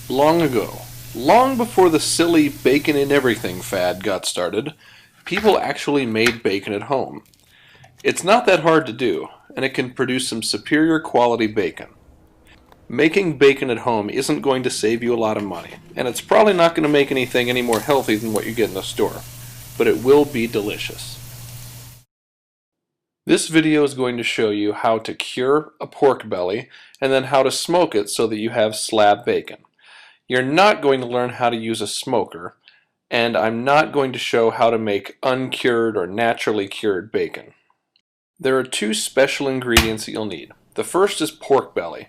Long ago, long before the silly bacon in everything fad got started, people actually made bacon at home. It's not that hard to do, and it can produce some superior quality bacon. Making bacon at home isn't going to save you a lot of money, and it's probably not going to make anything any more healthy than what you get in the store, but it will be delicious. This video is going to show you how to cure a pork belly and then how to smoke it so that you have slab bacon. You're not going to learn how to use a smoker, and I'm not going to show how to make uncured or naturally cured bacon. There are two special ingredients that you'll need. The first is pork belly.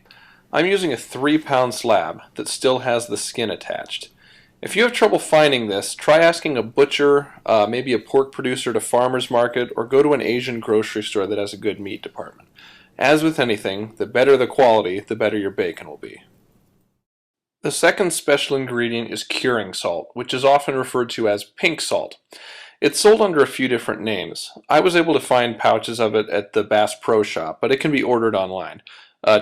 I'm using a 3-pound slab that still has the skin attached. If you have trouble finding this, try asking a butcher, maybe a pork producer at a farmer's market, or go to an Asian grocery store that has a good meat department. As with anything, the better the quality, the better your bacon will be. The second special ingredient is curing salt, which is often referred to as pink salt. It's sold under a few different names. I was able to find pouches of it at the Bass Pro Shop, but it can be ordered online.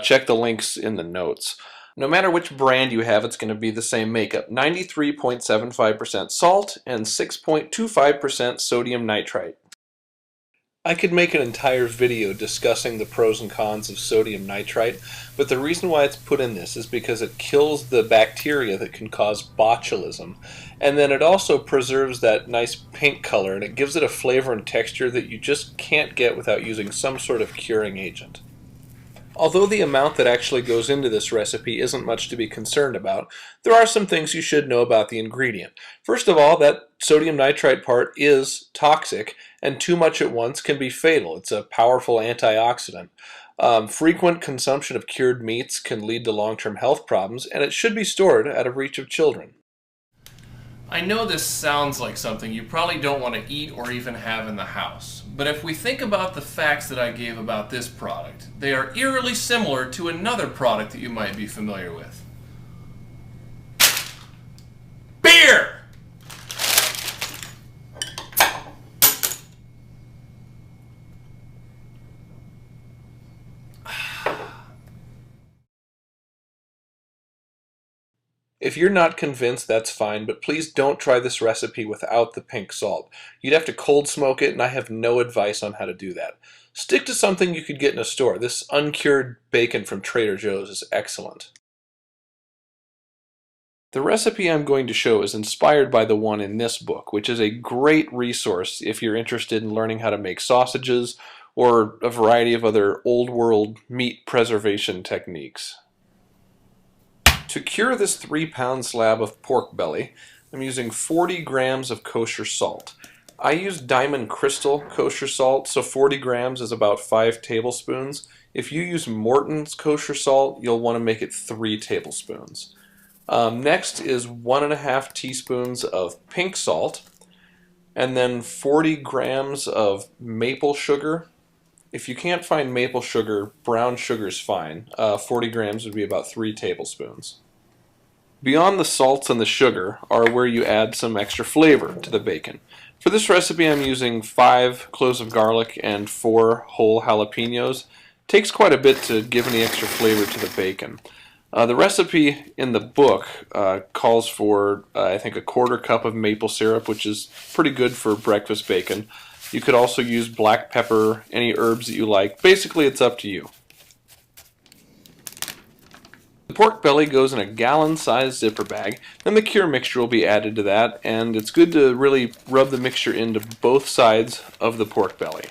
Check the links in the notes. No matter which brand you have, it's going to be the same makeup. 93.75% salt and 6.25% sodium nitrite. I could make an entire video discussing the pros and cons of sodium nitrite, but the reason why it's put in this is because it kills the bacteria that can cause botulism, and then it also preserves that nice pink color, and it gives it a flavor and texture that you just can't get without using some sort of curing agent. Although the amount that actually goes into this recipe isn't much to be concerned about, there are some things you should know about the ingredient. First of all, that sodium nitrite part is toxic, and too much at once can be fatal. It's a powerful antioxidant. Frequent consumption of cured meats can lead to long-term health problems, and it should be stored out of reach of children. I know this sounds like something you probably don't want to eat or even have in the house, but if we think about the facts that I gave about this product, they are eerily similar to another product that you might be familiar with. Beer! If you're not convinced, that's fine, but please don't try this recipe without the pink salt. You'd have to cold smoke it, and I have no advice on how to do that. Stick to something you could get in a store. This uncured bacon from Trader Joe's is excellent. The recipe I'm going to show is inspired by the one in this book, which is a great resource if you're interested in learning how to make sausages or a variety of other old world meat preservation techniques. To cure this 3-pound slab of pork belly, I'm using 40 grams of kosher salt. I use Diamond Crystal kosher salt, so 40 grams is about 5 tablespoons. If you use Morton's kosher salt, you'll want to make it 3 tablespoons. Next is 1.5 teaspoons of pink salt, and then 40 grams of maple sugar. If you can't find maple sugar, brown sugar is fine. 40 grams would be about 3 tablespoons. Beyond the salts and the sugar are where you add some extra flavor to the bacon. For this recipe I'm using 5 cloves of garlic and 4 whole jalapenos. It takes quite a bit to give any extra flavor to the bacon. The recipe in the book calls for, I think, a 1/4 cup of maple syrup, which is pretty good for breakfast bacon. You could also use black pepper, any herbs that you like. Basically, it's up to you. The pork belly goes in a gallon-sized zipper bag, then the cure mixture will be added to that, and it's good to really rub the mixture into both sides of the pork belly.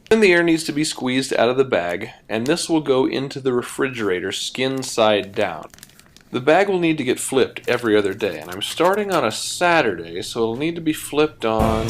Then the air needs to be squeezed out of the bag, and this will go into the refrigerator skin side down. The bag will need to get flipped every other day, and I'm starting on a Saturday, so it'll need to be flipped on...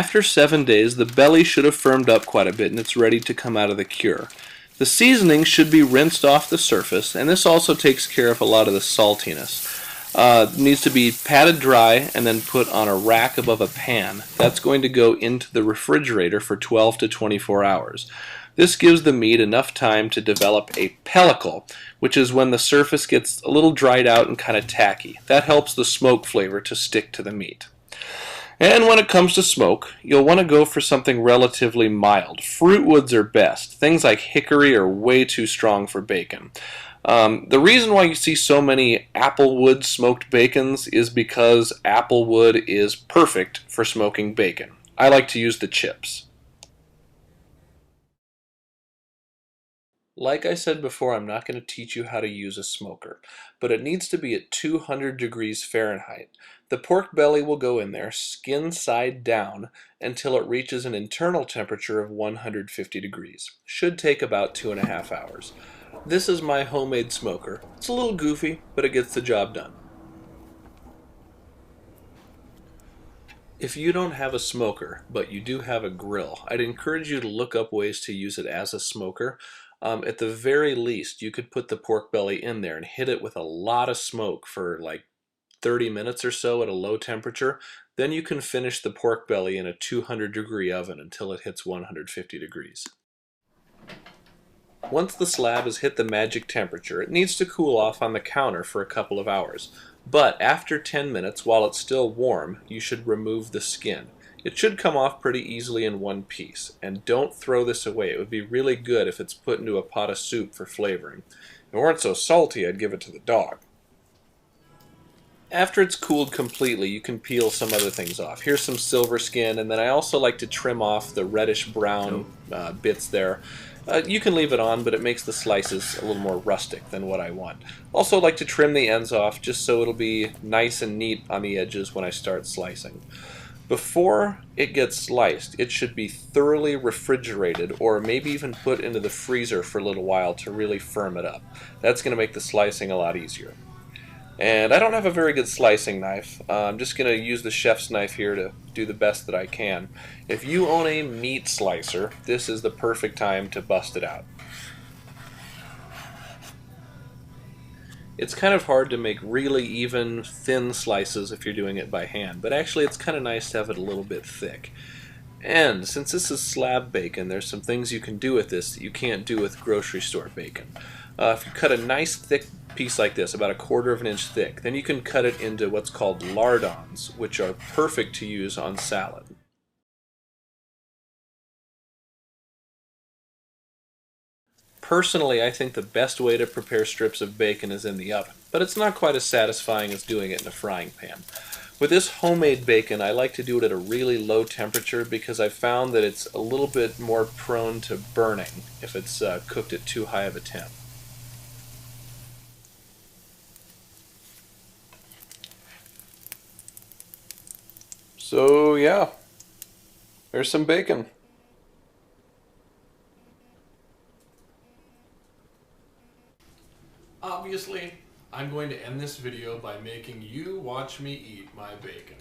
After 7 days, the belly should have firmed up quite a bit and it's ready to come out of the cure. The seasoning should be rinsed off the surface, and this also takes care of a lot of the saltiness. It needs to be patted dry and then put on a rack above a pan. That's going to go into the refrigerator for 12 to 24 hours. This gives the meat enough time to develop a pellicle, which is when the surface gets a little dried out and kind of tacky. That helps the smoke flavor to stick to the meat. And when it comes to smoke, you'll want to go for something relatively mild. Fruit woods are best. Things like hickory are way too strong for bacon. The reason why you see so many applewood smoked bacons is because applewood is perfect for smoking bacon. I like to use the chips. Like I said before, I'm not going to teach you how to use a smoker, but it needs to be at 200 degrees Fahrenheit. The pork belly will go in there, skin side down, until it reaches an internal temperature of 150 degrees. Should take about 2.5 hours. This is my homemade smoker. It's a little goofy, but it gets the job done. If you don't have a smoker, but you do have a grill, I'd encourage you to look up ways to use it as a smoker. At the very least, you could put the pork belly in there and hit it with a lot of smoke for like 30 minutes or so at a low temperature. Then you can finish the pork belly in a 200-degree oven until it hits 150 degrees. Once the slab has hit the magic temperature, it needs to cool off on the counter for a couple of hours. But after 10 minutes, while it's still warm, you should remove the skin. It should come off pretty easily in one piece. And don't throw this away. It would be really good if it's put into a pot of soup for flavoring. If it weren't so salty, I'd give it to the dog. After it's cooled completely, you can peel some other things off. Here's some silver skin, and then I also like to trim off the reddish-brown bits there. You can leave it on, but it makes the slices a little more rustic than what I want. Also like to trim the ends off just so it'll be nice and neat on the edges when I start slicing. Before it gets sliced, it should be thoroughly refrigerated or maybe even put into the freezer for a little while to really firm it up. That's going to make the slicing a lot easier. And I don't have a very good slicing knife. I'm just going to use the chef's knife here to do the best that I can. If you own a meat slicer, this is the perfect time to bust it out. It's kind of hard to make really even, thin slices if you're doing it by hand, but actually it's kind of nice to have it a little bit thick. And since this is slab bacon, there's some things you can do with this that you can't do with grocery store bacon. If you cut a nice thick piece like this, about 1/4 of an inch thick, then you can cut it into what's called lardons, which are perfect to use on salad. Personally, I think the best way to prepare strips of bacon is in the oven, but it's not quite as satisfying as doing it in a frying pan. With this homemade bacon, I like to do it at a really low temperature because I've found that it's a little bit more prone to burning if it's cooked at too high of a temp. So yeah, there's some bacon. Obviously, I'm going to end this video by making you watch me eat my bacon.